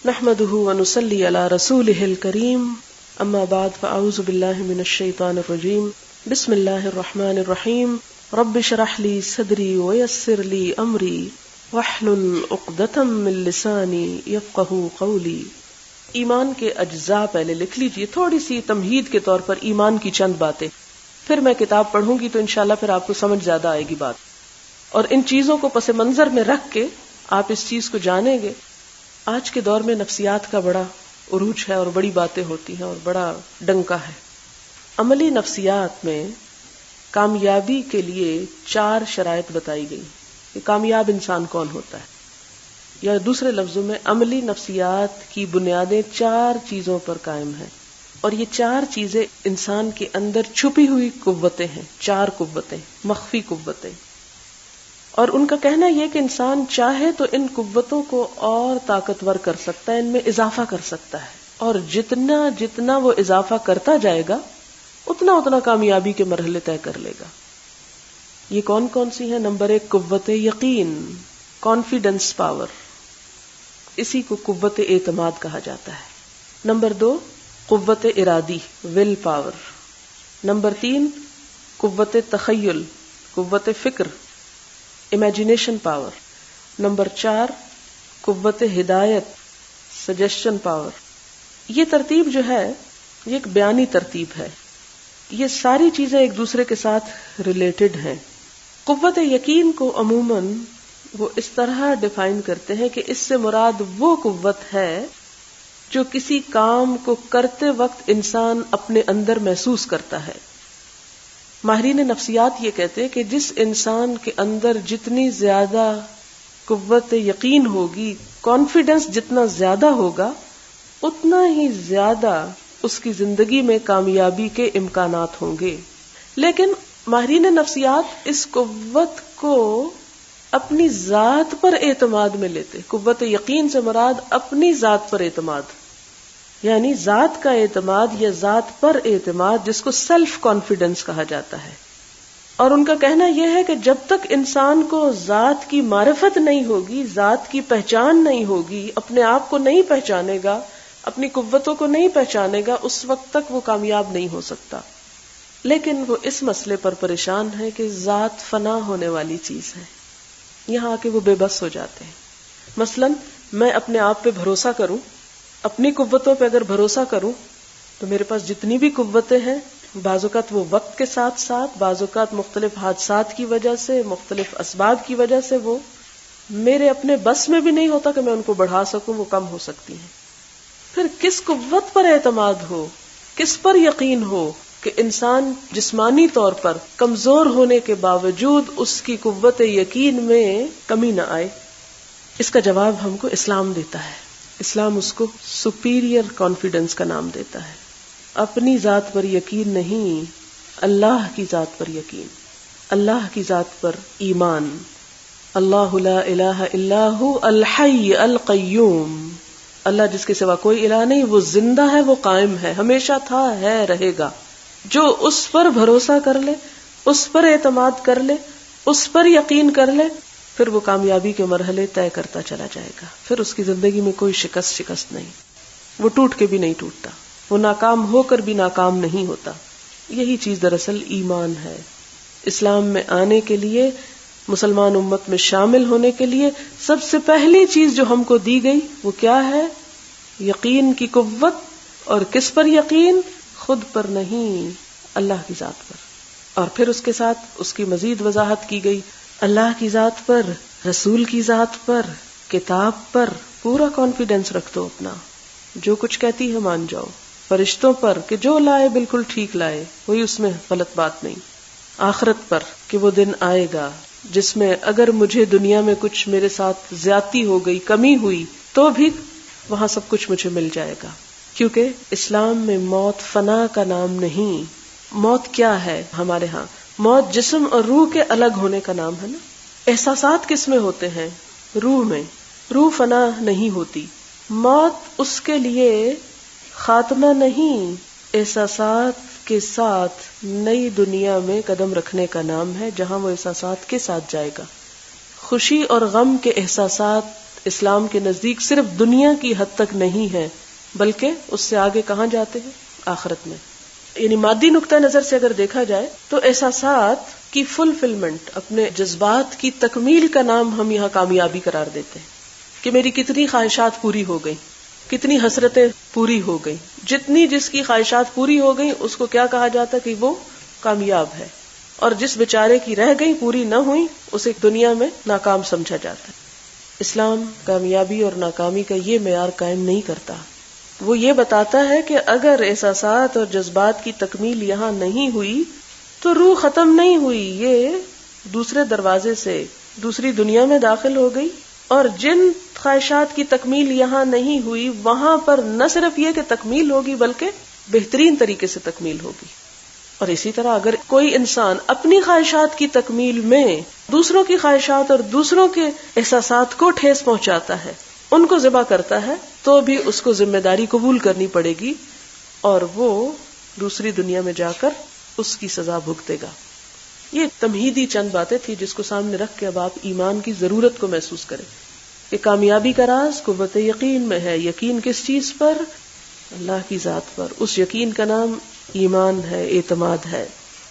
نحمده ونصلي على رسوله الكريم اما بعد فاعوذ بالله من الشيطان الرجيم بسم الله الرحمن الرحيم رب اشرح لي صدري ويسر لي امري واحلل عقدة من لساني يفقهوا قولي. ایمان کے اجزاء پہلے لکھ لیجئے، تھوڑی سی تمہید کے طور پر ایمان کی چند باتیں، پھر میں کتاب پڑھوں گی تو انشاءاللہ پھر آپ کو سمجھ زیادہ آئے گی بات، اور ان چیزوں کو پس منظر میں رکھ کے آپ اس چیز کو جانیں گے. آج کے دور میں نفسیات کا بڑا عروج ہے اور بڑی باتیں ہوتی ہیں اور بڑا ڈنکا ہے. عملی نفسیات میں کامیابی کے لیے 4 شرائط بتائی گئی کہ کامیاب انسان کون ہوتا ہے، یا دوسرے لفظوں میں عملی نفسیات کی بنیادیں 4 چیزوں پر قائم ہیں، اور یہ 4 چیزیں انسان کے اندر چھپی ہوئی قوتیں ہیں، 4 قوتیں، مخفی قوتیں. اور ان کا کہنا یہ کہ انسان چاہے تو ان قوتوں کو اور طاقتور کر سکتا ہے، ان میں اضافہ کر سکتا ہے، اور جتنا وہ اضافہ کرتا جائے گا اتنا کامیابی کے مرحلے طے کر لے گا. یہ کون کون سی ہیں؟ نمبر 1 قوت یقین، کانفیڈنس پاور، اسی کو قوت اعتماد کہا جاتا ہے. نمبر 2 قوت ارادی، ول پاور. نمبر 3 قوت تخیل، قوت فکر، امیجنیشن پاور. نمبر 4 قوت ہدایت، سجیشن پاور. یہ ترتیب جو ہے یہ ایک بیانی ترتیب ہے، یہ ساری چیزیں ایک دوسرے کے ساتھ ریلیٹڈ ہیں. قوت یقین کو عموماً وہ اس طرح ڈیفائن کرتے ہیں کہ اس سے مراد وہ قوت ہے جو کسی کام کو کرتے وقت انسان اپنے اندر محسوس کرتا ہے. ماہرین نفسیات یہ کہتے ہیں کہ جس انسان کے اندر جتنی زیادہ قوت یقین ہوگی، کانفیڈنس جتنا زیادہ ہوگا، اتنا ہی زیادہ اس کی زندگی میں کامیابی کے امکانات ہوں گے. لیکن ماہرین نفسیات اس قوت کو اپنی ذات پر اعتماد میں لیتے. قوت یقین سے مراد اپنی ذات پر اعتماد، یعنی ذات کا اعتماد یا ذات پر اعتماد، جس کو سیلف کانفیڈنس کہا جاتا ہے. اور ان کا کہنا یہ ہے کہ جب تک انسان کو ذات کی معرفت نہیں ہوگی، ذات کی پہچان نہیں ہوگی، اپنے آپ کو نہیں پہچانے گا، اپنی قوتوں کو نہیں پہچانے گا، اس وقت تک وہ کامیاب نہیں ہو سکتا. لیکن وہ اس مسئلے پر پریشان ہے کہ ذات فنا ہونے والی چیز ہے. یہاں آ کے وہ بے بس ہو جاتے ہیں. مثلا میں اپنے آپ پہ بھروسہ کروں، اپنی قوتوں پہ اگر بھروسہ کروں تو میرے پاس جتنی بھی قوتیں ہیں، بعض اوقات وہ وقت کے ساتھ ساتھ، بعض اوقات مختلف حادثات کی وجہ سے، مختلف اسباب کی وجہ سے وہ میرے اپنے بس میں بھی نہیں ہوتا کہ میں ان کو بڑھا سکوں، وہ کم ہو سکتی ہیں. پھر کس قوت پر اعتماد ہو، کس پر یقین ہو کہ انسان جسمانی طور پر کمزور ہونے کے باوجود اس کی قوت یقین میں کمی نہ آئے؟ اس کا جواب ہم کو اسلام دیتا ہے. اسلام اس کو سپیریئر کانفیڈنس کا نام دیتا ہے. اپنی ذات پر یقین نہیں، اللہ کی ذات پر یقین، اللہ کی ذات پر ایمان. اللہ لا الہ الا ہو الحی القیوم. اللہ جس کے سوا کوئی الہ نہیں، وہ زندہ ہے، وہ قائم ہے، ہمیشہ تھا، ہے، رہے گا. جو اس پر بھروسہ کر لے، اس پر اعتماد کر لے، اس پر یقین کر لے، پھر وہ کامیابی کے مرحلے طے کرتا چلا جائے گا. پھر اس کی زندگی میں کوئی شکست نہیں، وہ ٹوٹ کے بھی نہیں ٹوٹتا، وہ ناکام ہو کر بھی ناکام نہیں ہوتا. یہی چیز دراصل ایمان ہے. اسلام میں آنے کے لیے، مسلمان امت میں شامل ہونے کے لیے سب سے پہلی چیز جو ہم کو دی گئی وہ کیا ہے؟ یقین کی قوت. اور کس پر یقین؟ خود پر نہیں، اللہ کی ذات پر. اور پھر اس کے ساتھ اس کی مزید وضاحت کی گئی، اللہ کی ذات پر، رسول کی ذات پر، کتاب پر پورا کانفیڈنس رکھ دو اپنا، جو کچھ کہتی ہے مان جاؤ. فرشتوں پر کہ جو لائے بالکل ٹھیک لائے، کوئی اس میں غلط بات نہیں. آخرت پر کہ وہ دن آئے گا جس میں اگر مجھے دنیا میں کچھ میرے ساتھ زیادتی ہو گئی، کمی ہوئی، تو بھی وہاں سب کچھ مجھے مل جائے گا. کیونکہ اسلام میں موت فنا کا نام نہیں. موت کیا ہے ہمارے ہاں؟ موت جسم اور روح کے الگ ہونے کا نام ہے نا. احساسات کس میں ہوتے ہیں؟ روح میں. روح فنا نہیں ہوتی. موت اس کے لیے خاتمہ نہیں، احساسات کے ساتھ نئی دنیا میں قدم رکھنے کا نام ہے، جہاں وہ احساسات کے ساتھ جائے گا. خوشی اور غم کے احساسات اسلام کے نزدیک صرف دنیا کی حد تک نہیں ہے، بلکہ اس سے آگے کہاں جاتے ہیں؟ آخرت میں. یعنی مادی نقطہ نظر سے اگر دیکھا جائے تو احساسات کی فلفلمنٹ، اپنے جذبات کی تکمیل کا نام ہم یہاں کامیابی قرار دیتے ہیں کہ میری کتنی خواہشات پوری ہو گئی، کتنی حسرتیں پوری ہو گئی. جتنی جس کی خواہشات پوری ہو گئی اس کو کیا کہا جاتا کہ وہ کامیاب ہے، اور جس بیچارے کی رہ گئی پوری نہ ہوئی اسے دنیا میں ناکام سمجھا جاتا ہے. اسلام کامیابی اور ناکامی کا یہ معیار قائم نہیں کرتا. وہ یہ بتاتا ہے کہ اگر احساسات اور جذبات کی تکمیل یہاں نہیں ہوئی تو روح ختم نہیں ہوئی، یہ دوسرے دروازے سے دوسری دنیا میں داخل ہو گئی. اور جن خواہشات کی تکمیل یہاں نہیں ہوئی وہاں پر نہ صرف یہ کہ تکمیل ہوگی بلکہ بہترین طریقے سے تکمیل ہوگی. اور اسی طرح اگر کوئی انسان اپنی خواہشات کی تکمیل میں دوسروں کی خواہشات اور دوسروں کے احساسات کو ٹھیس پہنچاتا ہے، ان کو ذبح کرتا ہے، تو بھی اس کو ذمہ داری قبول کرنی پڑے گی اور وہ دوسری دنیا میں جا کر اس کی سزا بھگتے گا. یہ تمہیدی چند باتیں تھی جس کو سامنے رکھ کے اب آپ ایمان کی ضرورت کو محسوس کریں کہ کامیابی کا راز قوت یقین میں ہے. یقین کس چیز پر؟ اللہ کی ذات پر. اس یقین کا نام ایمان ہے، اعتماد ہے.